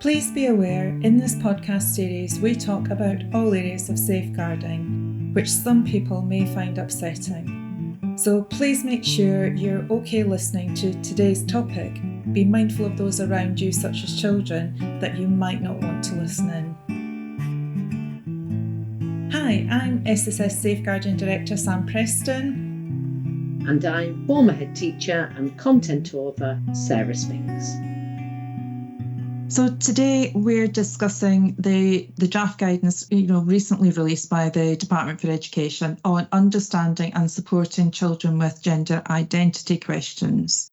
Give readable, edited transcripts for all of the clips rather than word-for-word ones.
Please be aware, in this podcast series we talk about all areas of safeguarding, which some people may find upsetting. So please make sure you're okay listening to today's topic. Be mindful of those around you, such as children, that you might not want to listen in. Hi, I'm SSS Safeguarding Director Sam Preston. And I'm former head teacher and content author Sara Spinks. So today we're discussing the draft guidance, recently released by the Department for Education on understanding and supporting children with gender identity questions.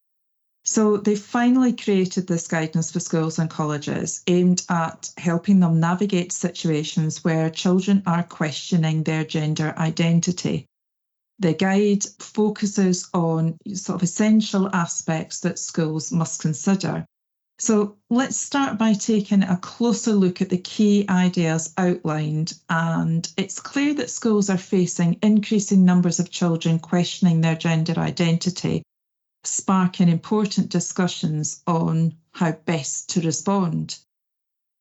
So they finally created this guidance for schools and colleges aimed at helping them navigate situations where children are questioning their gender identity. The guide focuses on sort of essential aspects that schools must consider. So let's start by taking a closer look at the key ideas outlined. And it's clear that schools are facing increasing numbers of children questioning their gender identity, sparking important discussions on how best to respond.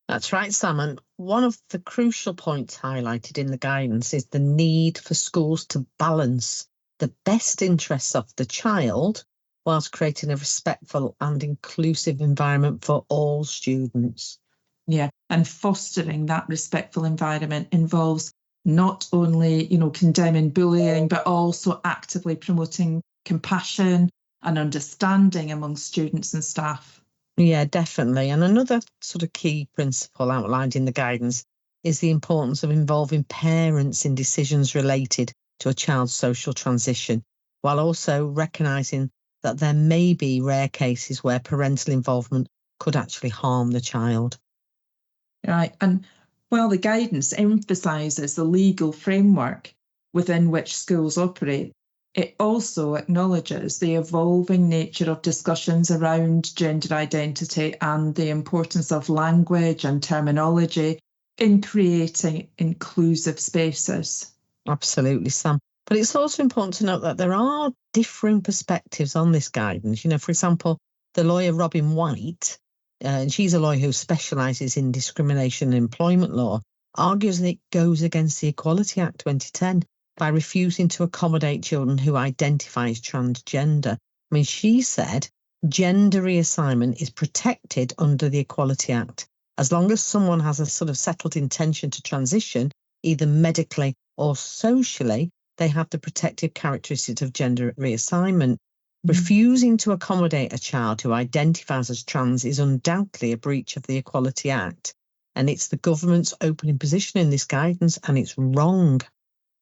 That's right, Sam. And one of the crucial points highlighted in the guidance is the need for schools to balance the best interests of the child whilst creating a respectful and inclusive environment for all students. Yeah, and fostering that respectful environment involves not only, condemning bullying, but also actively promoting compassion and understanding among students and staff. Yeah, definitely. And another sort of key principle outlined in the guidance is the importance of involving parents in decisions related to a child's social transition, while also recognising that there may be rare cases where parental involvement could actually harm the child. Right. And while the guidance emphasises the legal framework within which schools operate, it also acknowledges the evolving nature of discussions around gender identity and the importance of language and terminology in creating inclusive spaces. Absolutely, Sam. But it's also important to note that there are differing perspectives on this guidance. For example, the lawyer Robin White, and she's a lawyer who specialises in discrimination and employment law, argues that it goes against the Equality Act 2010 by refusing to accommodate children who identify as transgender. I mean, she said gender reassignment is protected under the Equality Act as long as someone has a sort of settled intention to transition, either medically or socially. They have the protective characteristics of gender reassignment. Refusing to accommodate a child who identifies as trans is undoubtedly a breach of the Equality Act. And it's the government's opening position in this guidance, and it's wrong.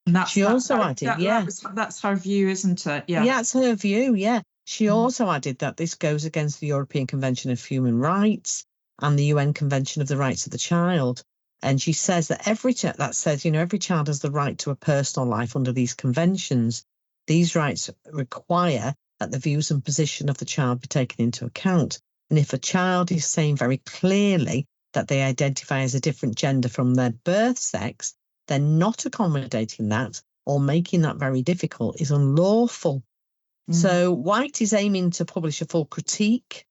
And that's her view, isn't it? Yeah, that's her view, yeah. She also added that this goes against the European Convention of Human Rights and the UN Convention of the Rights of the Child. And she says that every child has the right to a personal life under these conventions. These rights require that the views and position of the child be taken into account. And if a child is saying very clearly that they identify as a different gender from their birth sex, then not accommodating that or making that very difficult is unlawful. So White is aiming to publish a full critique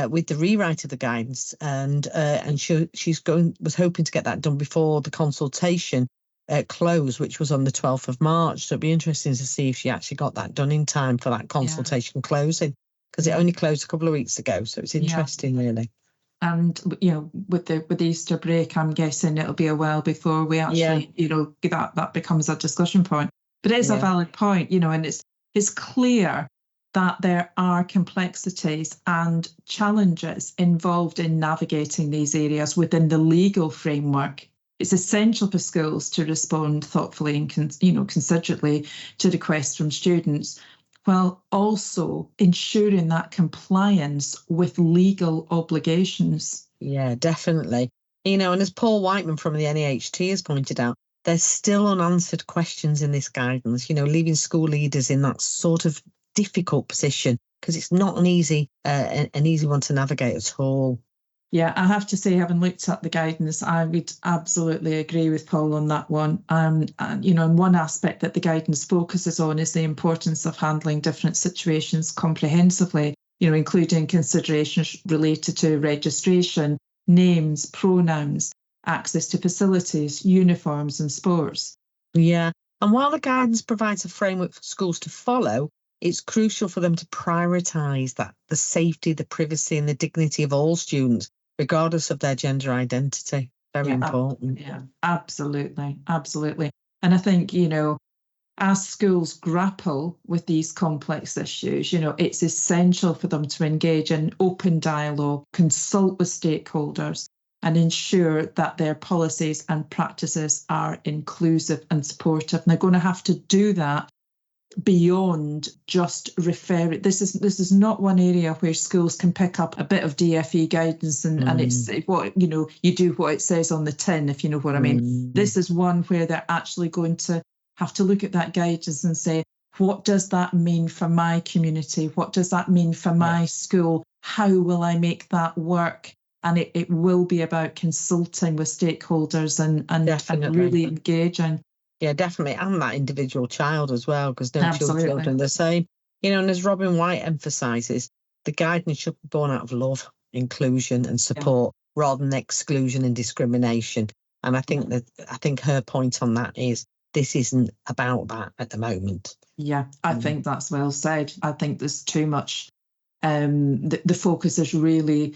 with the rewrite of the guidance, and she was hoping to get that done before the consultation close, which was on the 12th of March. So it'd be interesting to see if she actually got that done in time for that consultation closing, because it only closed a couple of weeks ago. So it's interesting, really. And with the Easter break, I'm guessing it'll be a while before we actually that becomes a discussion point. But it is a valid point, and it's clear that there are complexities and challenges involved in navigating these areas within the legal framework. It's essential for schools to respond thoughtfully and considerately to requests from students, while also ensuring that compliance with legal obligations. Yeah, definitely. And as Paul Whiteman from the NEHT has pointed out, there's still unanswered questions in this guidance, leaving school leaders in that sort of difficult position, because it's not an easy one to navigate at all. Yeah, I have to say, having looked at the guidance, I would absolutely agree with Paul on that one. And one aspect that the guidance focuses on is the importance of handling different situations comprehensively, including considerations related to registration, names, pronouns, access to facilities, uniforms and sports. Yeah. And while the guidance provides a framework for schools to follow, it's crucial for them to prioritise that the safety, the privacy and the dignity of all students, regardless of their gender identity. Very important. Yeah, absolutely. Absolutely. And I think, as schools grapple with these complex issues, it's essential for them to engage in open dialogue, consult with stakeholders, and ensure that their policies and practices are inclusive and supportive. And they're going to have to do that beyond just referring. This is not one area where schools can pick up a bit of DfE guidance and it's what, you do what it says on the tin, if you know what I mean. This is one where they're actually going to have to look at that guidance and say, what does that mean for my community? What does that mean for my school? How will I make that work? And it will be about consulting with stakeholders and really engaging. Yeah, definitely. And that individual child as well, because no two children are the same. And as Robin White emphasises, the guidance should be born out of love, inclusion and support rather than exclusion and discrimination. And I think her point on that is this isn't about that at the moment. Yeah, I think that's well said. I think there's too much. The focus is really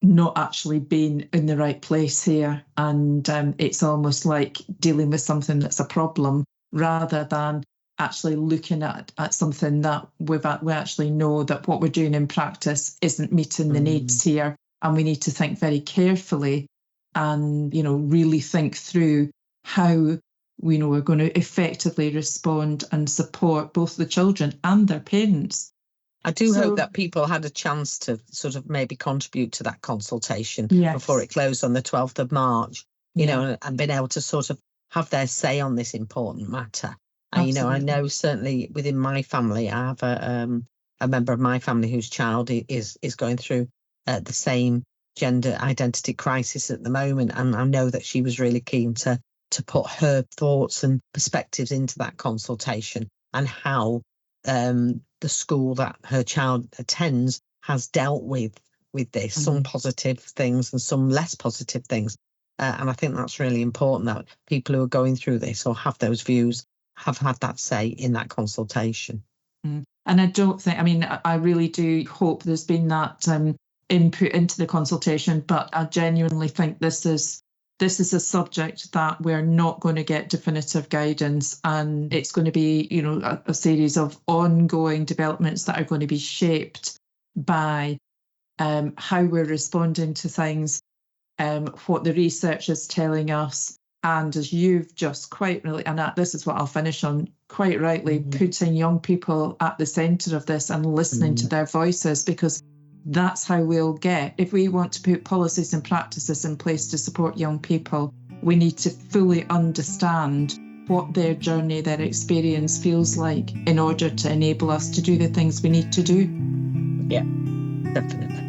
not actually being in the right place here. And it's almost like dealing with something that's a problem rather than actually looking at something that we actually know that what we're doing in practice isn't meeting the needs here. And we need to think very carefully and, really think through how we're going to effectively respond and support both the children and their parents. I do hope that people had a chance to sort of maybe contribute to that consultation before it closed on the 12th of March, and been able to sort of have their say on this important matter. And, I know certainly within my family, I have a member of my family whose child is going through the same gender identity crisis at the moment. And I know that she was really keen to put her thoughts and perspectives into that consultation and how the school that her child attends has dealt with this, some positive things and some less positive things. And I think that's really important that people who are going through this or have those views have had that say in that consultation. And I don't think, I really do hope there's been that input into the consultation, but I genuinely think this is a subject that we're not going to get definitive guidance, and it's going to be, a series of ongoing developments that are going to be shaped by how we're responding to things, what the research is telling us, and as you've just quite really, and this is what I'll finish on, quite rightly, putting young people at the centre of this and listening to their voices, because that's how we'll get. If we want to put policies and practices in place to support young people, we need to fully understand what their journey, their experience feels like in order to enable us to do the things we need to do. Yeah, definitely.